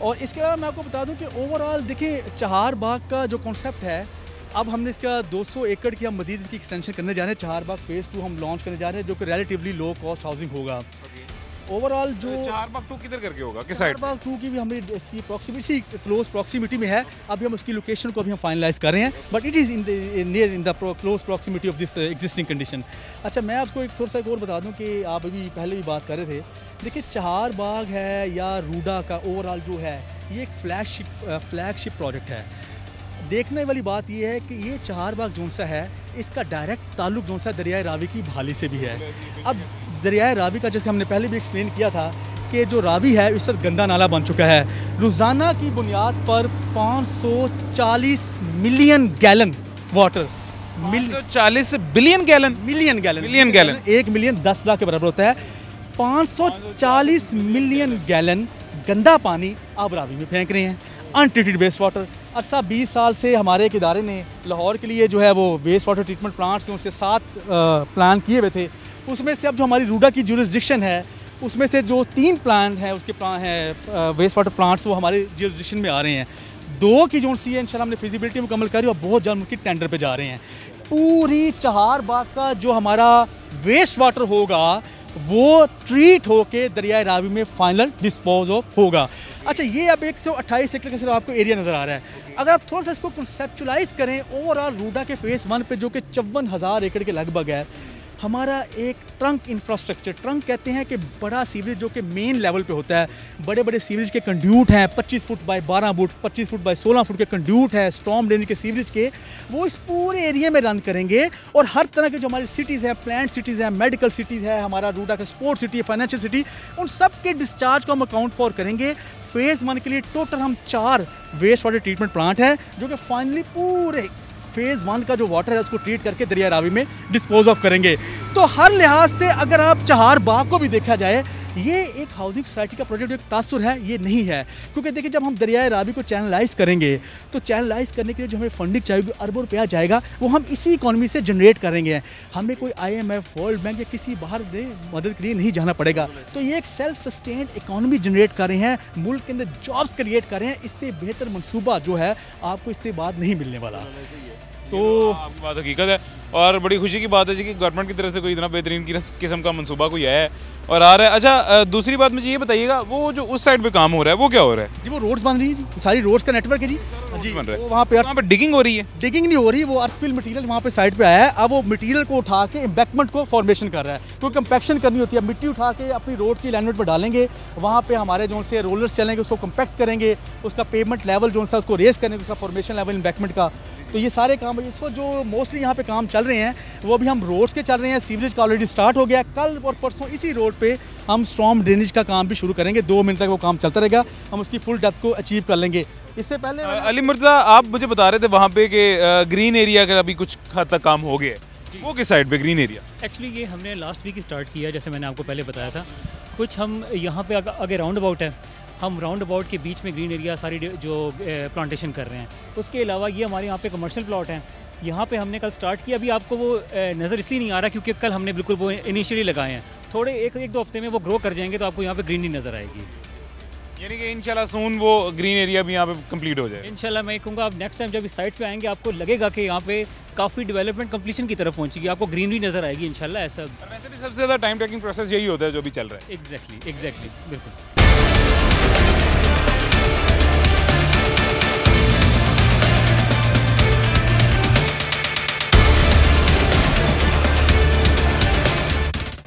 और इसके अलावा मैं आपको बता दूं कि ओवरऑल देखिए चहारबाग का जो कॉन्सेप्ट है, अब हमने इसका 200 एकड़ की हम मजीद इसकी एक्सटेंशन करने जा रहे हैं। चहारबाग फेज़ 2 हम लॉन्च करने जा रहे हैं जो कि रिलेटिवली लो कॉस्ट हाउसिंग होगा। ओवरऑल जो चहारबाग 2 किधर करके होगा, किस साइड? चहारबाग 2 की भी हमें इसकी प्रॉक्सिमिटी क्लोज प्रॉक्सिमिटी में है। अभी हम उसकी लोकेशन को अभी हम फाइनलाइज कर रहे हैं, but it is near in the close proximity of this existing condition. अच्छा, मैं आपको एक थोड़ा सा एक और बता दूं कि आप अभी पहले भी बात कर रहे थे, देखिए चहारबाग है या रूडा का ओवरऑल जो है ये एक फ्लैगशिप प्रोजेक्ट है। देखने वाली बात ये है कि ये चहारबाग जोन सा है इसका डायरेक्ट ताल्लुक जोन सा दरियाए रावी की बहाली से भी है। अब दरियाए रावी का जैसे हमने पहले भी एक्सप्लेन किया था कि जो रावी है इस वक्त गंदा नाला बन चुका है। रोज़ाना की बुनियाद पर 540 million gallon water 540 billion gallon 1 million 10 lakh के बराबर होता है। 540 मिलियन गैलन गंदा पानी आप रावी में फेंक रहे हैं, अनट्रीटेड वेस्ट वाटर। अरसा 20 साल से हमारे एक इदारे ने लाहौर के लिए जो है वो वेस्ट वाटर ट्रीटमेंट प्लांट्स जो उससे 7 प्लान किए हुए थे, उसमें से अब जो हमारी रूडा की जुरिस्डिक्शन है उसमें से जो 3 प्लान हैं उसके प्लान है वेस्ट वाटर प्लांट्स वो हमारे जुरिस्डिक्शन में आ रहे हैं। 2 की जो सी है इंशाल्लाह हमने फिजिबिलिटी मुकम्मल करी और बहुत जल्द उनकी टेंडर पे जा रहे हैं। पूरी चहारबाग का जो हमारा वेस्ट वाटर होगा वो ट्रीट होके दरियाए रावी में फाइनल डिस्पोज ऑफ होगा। अच्छा, ये अब 128 एकड़ का सिर्फ आपको एरिया नज़र आ रहा है। अगर आप थोड़ा सा इसको कंसेप्चुलाइज करें ओवरऑल रूडा के फेज़ 1 पे जो कि 54,000 एकड़ के लगभग है, हमारा एक ट्रंक इंफ्रास्ट्रक्चर, ट्रंक कहते हैं कि बड़ा सीवरेज जो कि मेन लेवल पे होता है, बड़े बड़े सीवरेज के कंड्यूट हैं, 25 foot by 12 foot, 25 foot by 16 foot के कंड्यूट हैं स्टॉर्म ड्रेनेज के सीवरेज के, वो इस पूरे एरिया में रन करेंगे। और हर तरह के जो हमारी सिटीज़ हैं, प्लांट सिटीज़ हैं, मेडिकल सिटीज़ है, हमारा रूडा का स्पोर्ट्स सिटी है, फाइनेंशियल सिटी, उन सब के डिस्चार्ज को हम अकाउंट फॉर करेंगे। फेज़ 1 के लिए टोटल हम 4 वेस्ट वाटर ट्रीटमेंट प्लांट हैं जो कि फाइनली पूरे फेज़ 1 का जो वाटर है उसको ट्रीट करके दरिया रावी में डिस्पोज ऑफ करेंगे। तो हर लिहाज से अगर आप चहार बाग को भी देखा जाए, ये एक हाउसिंग सोसाइटी का प्रोजेक्ट एक तासुर है, ये नहीं है। क्योंकि देखिए जब हम दरियाए रावी को चैनलाइज करेंगे तो चैनलाइज करने के लिए जो हमें फंडिंग चाहिए, अरबों रुपया जाएगा, वो हम इसी इकॉनमी से जनरेट करेंगे। हमें कोई IMF, वर्ल्ड बैंक या किसी बाहर दे मदद के लिए नहीं जाना पड़ेगा। तो ये एक सेल्फ सस्टेन्ड इकॉनमी जनरेट कर रहे हैं, मुल्क के अंदर जॉब्स क्रिएट कर रहे हैं। इससे बेहतर मनसूबा जो है आपको इससे बाद नहीं मिलने वाला। तो आपकी बात हकीकत है और बड़ी खुशी की बात है जी कि गवर्नमेंट की तरफ से कोई इतना बेहतरीन किस्म का मंसूबा कोई है और आ रहा है। अच्छा, दूसरी बात मुझे ये बताइएगा, वो जो उस साइड पे काम हो रहा है वो क्या हो रहा है? जी वो रोड्स बन रही है जी, सारी रोड्स का नेटवर्क है जी। जी बन रहा है, वहाँ पे डिगिंग हो रही है? डिगिंग नहीं हो रही, वो अर्थफिल मटेरियल वहाँ पे साइड पे आया है। अब वो मटेरियल को उठा के एम्बैकमेंट को फॉर्मेशन कर रहा है, क्योंकि कंपैक्शन करनी होती है। मिट्टी उठा के अपनी रोड की अलाइनमेंट पर डालेंगे, वहाँ पे हमारे जो से रोलर्स चलेंगे, उसको कंपैक्ट करेंगे, उसका पेवमेंट लेवल जो सा उसको रेस करेंगे, उसका फॉर्मेशन लेवल एम्बैकमेंट का। तो ये सारे काम इस वक्त जो मोस्टली यहाँ पे काम चल रहे हैं वो अभी हम रोड्स के चल रहे हैं। सीवरेज का ऑलरेडी स्टार्ट हो गया। कल और परसों इसी रोड पे हम स्टॉर्म ड्रेनेज का काम भी शुरू करेंगे। 2 महीने तक वो काम चलता रहेगा, हम उसकी फुल डेप्थ को अचीव कर लेंगे। इससे पहले अली मिर्ज़ा, आप मुझे बता रहे थे वहाँ पे कि ग्रीन एरिया का अभी कुछ हद तक काम हो गया है, वो किस साइड पे ग्रीन एरिया? एक्चुअली ये हमने लास्ट वीक स्टार्ट किया, जैसे मैंने आपको पहले बताया था। कुछ हम यहाँ पे आगे राउंड अबाउट है, हम राउंड अबाउट के बीच में ग्रीन एरिया सारी जो प्लांटेशन कर रहे हैं। उसके अलावा ये हमारे यहाँ पे कमर्शियल प्लॉट हैं, यहाँ पे हमने कल स्टार्ट किया। अभी आपको वो नज़र इसलिए नहीं आ रहा क्योंकि कल हमने बिल्कुल वो इनिशियली लगाए हैं। थोड़े एक दो हफ्ते में वो ग्रो कर जाएंगे तो आपको यहाँ पे ग्रीनरी नज़र आएगी। यानी कि इंशाल्लाह सून वो ग्रीन एरिया भी यहाँ पे कंप्लीट हो जाए। इंशाल्लाह मैं कहूँगा आप नेक्स्ट टाइम जब इस साइट पे आएंगे आपको लगेगा कि यहाँ पे काफ़ी डेवलपमेंट कंप्लीशन की तरफ पहुँचेगी, आपको ग्रीनरी नज़र आएगी इंशाल्लाह। ऐसा वैसे भी सबसे ज़्यादा टाइम टेकिंग प्रोसेस यही होता है जो भी चल रहा है। एग्जैक्टली बिल्कुल।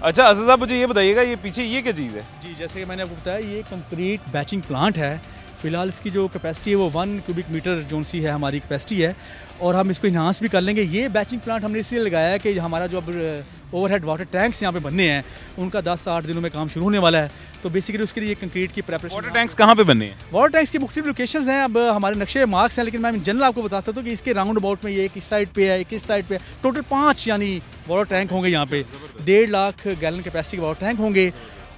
अच्छा असद साहब, मुझे ये बताइएगा, ये पीछे ये क्या चीज़ है? जी जैसे कि मैंने आपको बताया, ये कंक्रीट बैचिंग प्लांट है। फ़िलहाल इसकी जो कैपेसिटी है वो 1 क्यूबिक मीटर जोन सी है हमारी कैपेसिटी है, और हम इसको इन्हांस भी कर लेंगे। ये बैचिंग प्लांट हमने इसलिए लगाया है कि हमारा जो अब ओवरहेड वाटर टैंक्स यहाँ पे बनने हैं उनका 10 से 8 दिनों में काम शुरू होने वाला है। तो बेसिकली उसके लिए कंक्रीट की प्रेपरेशन। वाटर टैंक्स कहाँ पे बनने हैं? वाटर टैंक्स की मुख्तलिफ लोकेशंस हैं, अब हमारे नक्शे मार्क्स हैं, लेकिन मैं जनरल आपको बता सकता हूँ कि इसके राउंड अबाउट में ये एक इस साइड पे है, एक इस साइड पे है। टोटल 5 यानी वाटर टैंक होंगे यहाँ पे। 1.5 लाख गैलन कैपेसिटी के वाटर टैंक होंगे।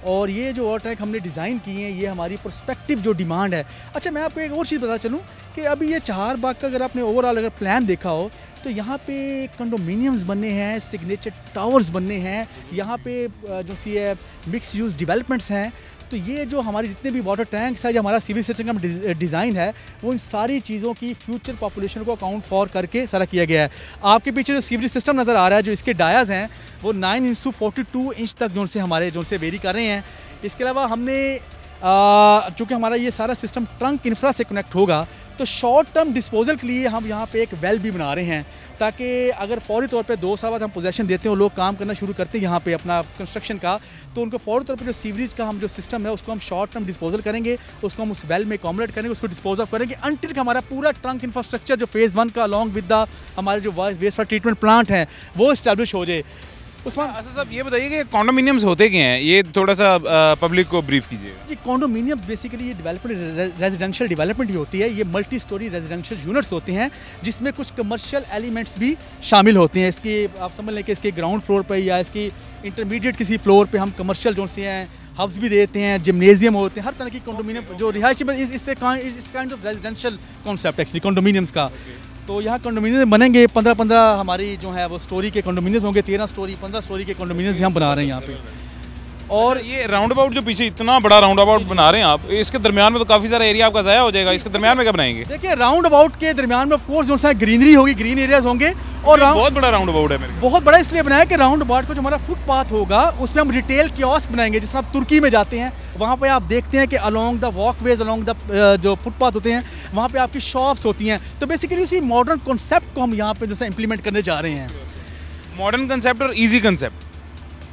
और ये जो वाटर टैंक हमने डिज़ाइन किए हैं ये हमारी प्रोस्पेक्टिव जो डिमांड है। अच्छा, मैं आपको एक और चीज़ बता चलूँ कि अभी ये चहार बाग का अगर आपने ओवरऑल अगर प्लान देखा हो तो यहाँ पे कंडोमिनियम्स बनने हैं, सिग्नेचर टावर्स बनने हैं, यहाँ पे जो सी है मिक्स यूज़ डेवलपमेंट्स हैं। तो ये जो हमारे जितने भी वाटर टैंक्स है, जो हमारा सिविल सिस्टम का डिज़ाइन है, वो इन सारी चीज़ों की फ्यूचर पॉपुलेशन को अकाउंट फॉर करके सारा किया गया है। आपके पीछे जो सीवरेज सिस्टम नज़र आ रहा है, जो इसके डायाज हैं वो 9x42 इंच तक जो से हमारे जो से वेरी कर रहे हैं। इसके अलावा हमने चूँकि हमारा ये सारा सिस्टम ट्रंक इंफ्रा से कनेक्ट होगा, तो शॉर्ट टर्म डिस्पोजल के लिए हम यहाँ पे एक वेल भी बना रहे हैं, ताकि अगर फौरी तौर पे 2 साल बाद हम पोजेसन देते हैं और लोग काम करना शुरू करते हैं यहाँ पे अपना कंस्ट्रक्शन का, तो उनको फौरी तौर पे जो सीवरेज का हम जो सिस्टम है उसको हम शॉर्ट टर्म डिस्पोजल करेंगे, उसको हम उस वेल में अकोमोडेट करेंगे, उसको डिस्पोज ऑफ करेंगे अनटिल हमारा पूरा ट्रंक इंफ्रास्ट्रक्चर जो फेज़ 1 का अलॉन्ग विद द हमारे जो वेस्ट वाटर ट्रीटमेंट प्लांट हैं वो इस्टेब्लिश हो जाए। उस्मान असद साहब, ये बताइए कि कॉन्डोमिनियम्स होते क्या हैं? ये थोड़ा सा पब्लिक को ब्रीफ कीजिए। जी, कॉन्डोमिनियम्स बेसिकली ये डेवलपमेंट रेजिडेंशियल डेवलपमेंट ही होती है। ये मल्टी स्टोरी रेजिडेंशियल यूनिट्स होते हैं जिसमें कुछ कमर्शियल एलिमेंट्स भी शामिल होते हैं। इसकी आप समझ लें कि इसके ग्राउंड फ्लोर पर या इसकी इंटरमीडिएट किसी फ्लोर पे हम कमर्शियल जो से हैं हब्स भी देते हैं, जिम्नेजियम होते हैं, हर तरह की कॉन्डोमिनियम जो रिहायशी इससे kind of residential concept actually condominiums का। तो यहाँ कंडोमिनियम बनेंगे 15-15 हमारी जो है वो स्टोरी के कंडोमिनियम होंगे, 13 स्टोरी 15 स्टोरी के कंडोमिनियम हम बना रहे हैं यहाँ पे। और ये राउंड अबाउट जो पीछे इतना बड़ा राउंड अबाउट बना रहे हैं आप, इसके दरमियान में तो काफ़ी सारा एरिया आपका ज़ाया हो जाएगा। इसके दरमियान में क्या बनाएंगे? देखिए, राउंड अबाउट के दरमियान में ऑफ कोर्स जो है ग्रीनरी होगी, ग्रीन एरियाज होंगे। और बहुत बड़ा राउंड अबाउट है मेरे, बहुत बड़ा इसलिए बनाया कि राउंड अबाउट को जो हमारा फुटपाथ होगा उसमें हम रिटेल कियोस्क बनाएंगे। जिस आप तुर्की में जाते हैं वहाँ पे आप देखते हैं कि along the walkways along the जो फुटपाथ होते हैं वहाँ पे आपकी शॉप्स होती हैं। तो बेसिकली उसी मॉडर्न कॉन्सेप्ट को हम यहाँ पे जो है इम्प्लीमेंट करने जा रहे हैं। मॉडर्न कंसेप्ट और इजी कंसेप्ट,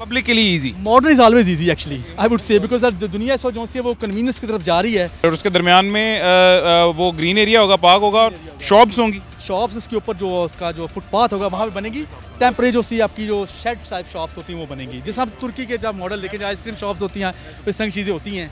पब्लिक के लिए easy. Modern is always easy actually, I would say, because दुनिया इस वक्त जो है वो कन्वीनियंस की तरफ जा रही है। और उसके दरमियान में वो ग्रीन एरिया होगा, पार्क होगा और शॉप्स होंगी। शॉप्स इसके ऊपर जो उसका जो फुटपाथ होगा वहाँ पे बनेगी। टेम्परेरी जो सी आपकी जो शेड टाइप शॉप्स होती हैं वो बनेंगी, जैसे आप तुर्की के जब मॉडल देखें, आइसक्रीम शॉप्स होती हैं, इस तरह की चीज़ें होती हैं।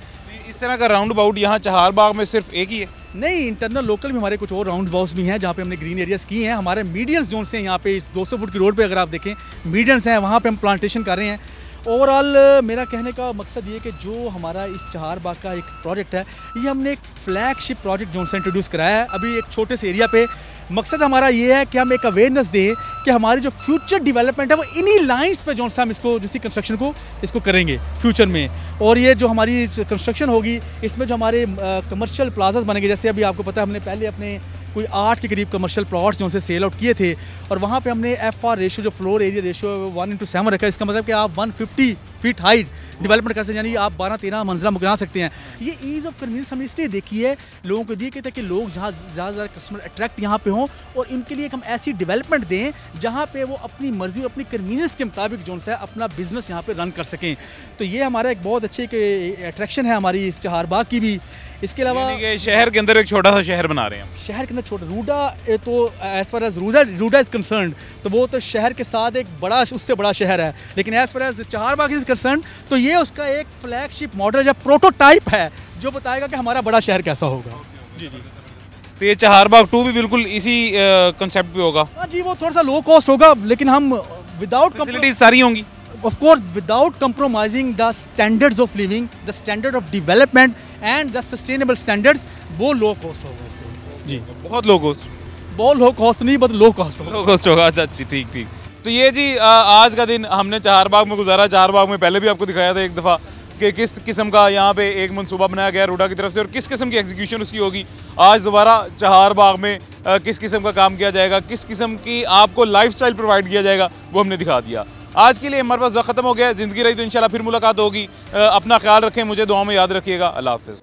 इस तरह का राउंड अबाउट यहाँ चहारबाग में सिर्फ एक ही है? नहीं, इंटरनल लोकल भी हमारे कुछ और राउंड बाउस भी हैं जहाँ पे हमने ग्रीन एरियाज किए हैं। हमारे मीडियंस जोन से यहाँ पे इस 200 फुट की रोड पे अगर आप देखें मीडियंस हैं, वहाँ पे हम प्लांटेशन कर रहे हैं। ओवरऑल मेरा कहने का मकसद ये कि जो हमारा इस चहारबाग का एक प्रोजेक्ट है, ये हमने एक फ्लैगशिप प्रोजेक्ट जोन से इंट्रोड्यूस कराया है अभी एक छोटे से एरिया पे। मकसद हमारा ये है कि हम एक अवेयरनेस दें कि हमारी जो फ्यूचर डेवलपमेंट है वो इन्हीं लाइंस पे जो हम इसको जिसकी कंस्ट्रक्शन को इसको करेंगे फ्यूचर में। और ये जो हमारी कंस्ट्रक्शन होगी इसमें जो हमारे कमर्शियल प्लाजाज बनेंगे, जैसे अभी आपको पता है हमने पहले अपने कोई 8 के करीब कमर्शियल प्लॉट्स जो से सेल आउट किए थे, और वहाँ पे हमने FR रेशियो जो फ्लोर एरिया रेशियो 1:7 रखा है। इसका मतलब कि आप 150 फीट हाइट डेवलपमेंट कर सकते हैं, यानी आप 12-13 मंजिला बना सकते हैं। ये ईज़ ऑफ कन्वीनियंस हमने इसलिए देखी है, लोगों को दिए कि लोग जहाँ ज़्यादा कस्टमर अट्रैक्ट यहाँ पे हों, और इनके लिए हम ऐसी डेवलपमेंट दें जहाँ पे वो अपनी मर्जी और अपनी कन्वीनियंस के मुताबिक जो है अपना बिजनेस यहाँ पे रन कर सकें। तो ये हमारा एक बहुत अच्छी अट्रैक्शन है हमारी इस चहारबाग की भी। इसके अलावा शहर के अंदर एक छोटा सा शहर बना रहे हैं हम। शहर के अंदर छोटा रूडा, तो as far as RUDA is concern तो वो तो शहर के साथ एक बड़ा उससे बड़ा शहर है, लेकिन as far as Chaharbagh is concern तो ये उसका एक फ्लैगशिप मॉडल या प्रोटोटाइप है जो बताएगा कि हमारा बड़ा शहर कैसा होगा। जी जी। तो ये चहारबाग 2 भी बिल्कुल इसी कंसेप्ट पे होगा? हाँ जी, वो थोड़ा सा लो कॉस्ट होगा, लेकिन हम विदाउट फैसिलिटीज सारी होंगी of course without compromising the standards of living, the standard of development and the sustainable standards, वो लो कॉस्ट होगा इससे। जी, बहुत लो कॉस्ट? बहुत लो कॉस्ट नहीं, बट लो कॉस्ट होगा। लो कॉस्ट होगा, अच्छा ठीक ठीक। तो ये जी आज का दिन हमने चहारबाग में गुजारा। चहारबाग में पहले भी आपको दिखाया था एक दफ़ा कि किस किस्म का यहाँ पे एक मंसूबा बनाया गया रूडा की तरफ से और किस किस्म की एग्जीक्यूशन उसकी होगी। आज दोबारा चहारबाग में किस किस्म का काम किया जाएगा, किस किस्म की आपको लाइफस्टाइल प्रोवाइड किया जाएगा, वो हमने दिखा दिया। आज के लिए हमारे पास वक्त ख़त्म हो गया। ज़िंदगी रही तो इंशाल्लाह फिर मुलाकात होगी। अपना ख्याल रखें, मुझे दुआ में याद रखिएगा। अल्लाह हाफ़िज़।